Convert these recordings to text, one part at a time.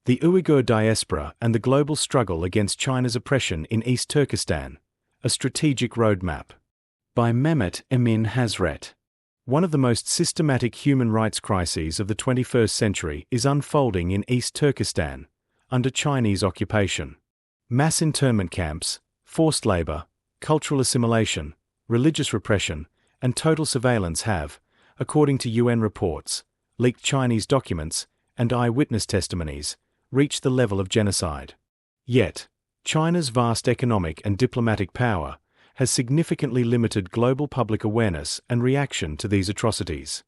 The Uyghur Diaspora and the Global Struggle Against China's Oppression in East Turkestan, A Strategic Roadmap. By Mehmet, Emin, Hazret. One of the most systematic human rights crises of the 21st century is unfolding in East Turkestan, under Chinese occupation. Mass internment camps, forced labor, cultural assimilation, religious repression, and total surveillance have, according to UN reports, leaked Chinese documents, and eyewitness testimonies, reached the level of genocide. Yet, China's vast economic and diplomatic power has significantly limited global public awareness and reaction to these atrocities.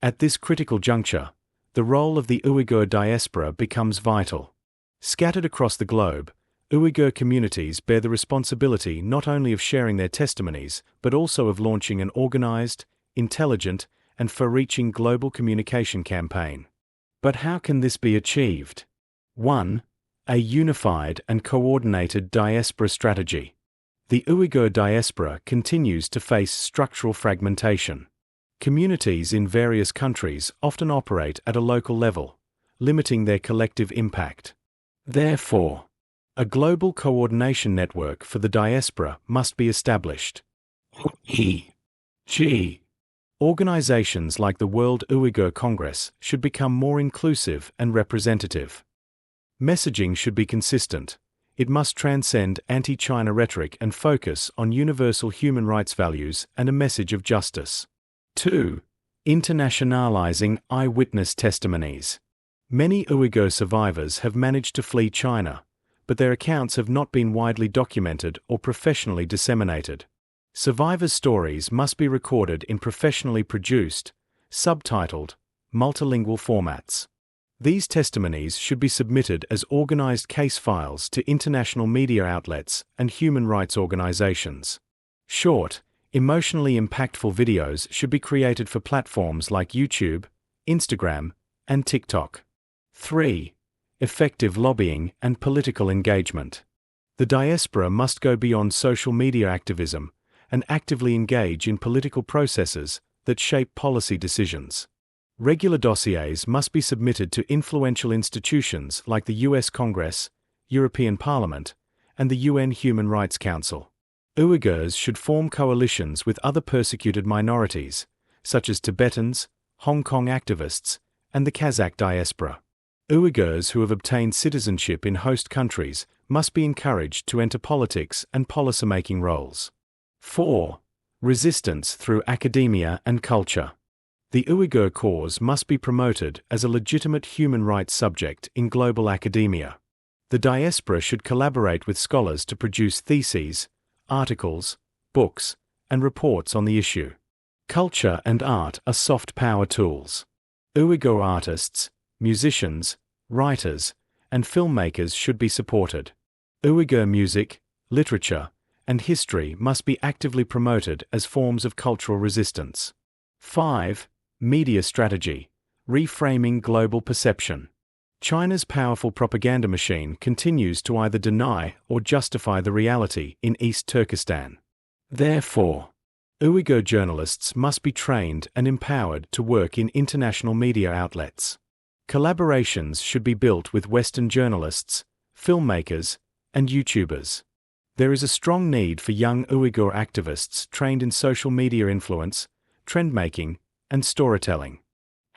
At this critical juncture, the role of the Uyghur diaspora becomes vital. Scattered across the globe, Uyghur communities bear the responsibility not only of sharing their testimonies but also of launching an organized, intelligent, and far-reaching global communication campaign. But how can this be achieved? 1. A unified and coordinated diaspora strategy. The Uyghur diaspora continues to face structural fragmentation. Communities in various countries often operate at a local level, limiting their collective impact. Therefore, a global coordination network for the diaspora must be established. Organizations like the World Uyghur Congress should become more inclusive and representative. Messaging should be consistent. It must transcend anti-China rhetoric and focus on universal human rights values and a message of justice. 2. Internationalizing eyewitness testimonies. Many Uyghur survivors have managed to flee China, but their accounts have not been widely documented or professionally disseminated. Survivors' stories must be recorded in professionally produced, subtitled, multilingual formats. These testimonies should be submitted as organized case files to international media outlets and human rights organizations. Short, emotionally impactful videos should be created for platforms like YouTube, Instagram, and TikTok. 3. Effective lobbying and political engagement. The diaspora must go beyond social media activism and actively engage in political processes that shape policy decisions. Regular dossiers must be submitted to influential institutions like the US Congress, European Parliament, and the UN Human Rights Council. Uyghurs should form coalitions with other persecuted minorities, such as Tibetans, Hong Kong activists, and the Kazakh diaspora. Uyghurs who have obtained citizenship in host countries must be encouraged to enter politics and policymaking roles. 4. Resistance through academia and culture. The Uyghur cause must be promoted as a legitimate human rights subject in global academia. The diaspora should collaborate with scholars to produce theses, articles, books, and reports on the issue. Culture and art are soft power tools. Uyghur artists, musicians, writers, and filmmakers should be supported. Uyghur music, literature, and history must be actively promoted as forms of cultural resistance. 5. Media strategy. Reframing global perception. China's powerful propaganda machine continues to either deny or justify the reality in East Turkestan. Therefore, Uyghur journalists must be trained and empowered to work in international media outlets. Collaborations should be built with Western journalists, filmmakers, and YouTubers. There is a strong need for young Uyghur activists trained in social media influence, trend-making, and storytelling.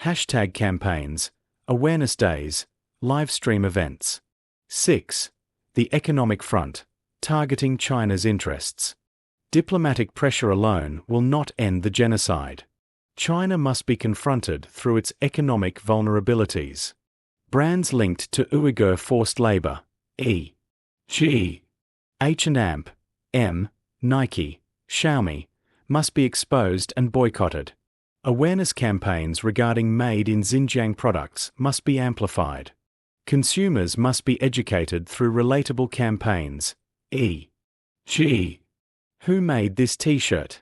Hashtag campaigns, awareness days, live stream events. 6. The economic front, targeting China's interests. Diplomatic pressure alone will not end the genocide. China must be confronted through its economic vulnerabilities. Brands linked to Uyghur forced labor, e.g., H&M, Nike, Xiaomi, must be exposed and boycotted. Awareness campaigns regarding made in Xinjiang products must be amplified. Consumers must be educated through relatable campaigns, e.g., who made this t-shirt?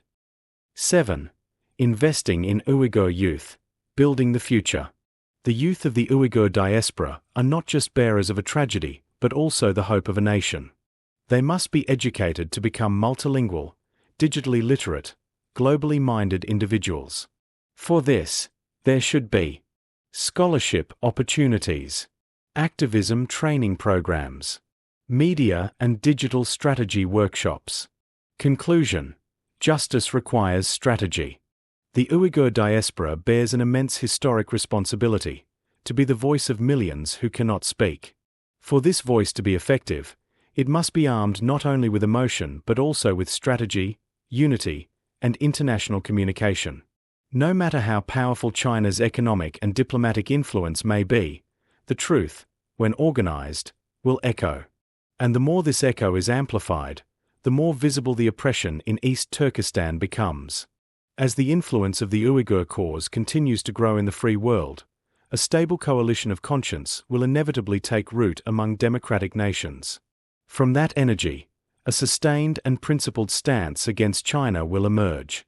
7. Investing in Uyghur youth, building the future. The youth of the Uyghur diaspora are not just bearers of a tragedy, but also the hope of a nation. They must be educated to become multilingual, digitally literate, globally minded individuals. For this, there should be scholarship opportunities. activism training programs, media and digital strategy workshops. Conclusion: justice requires strategy. The Uyghur diaspora bears an immense historic responsibility to be the voice of millions who cannot speak. For this voice to be effective, it must be armed not only with emotion but also with strategy, unity, and international communication. No matter how powerful China's economic and diplomatic influence may be, the truth, when organized, will echo. And the more this echo is amplified, the more visible the oppression in East Turkestan becomes. As the influence of the Uyghur cause continues to grow in the free world, a stable coalition of conscience will inevitably take root among democratic nations. From that energy, a sustained and principled stance against China will emerge.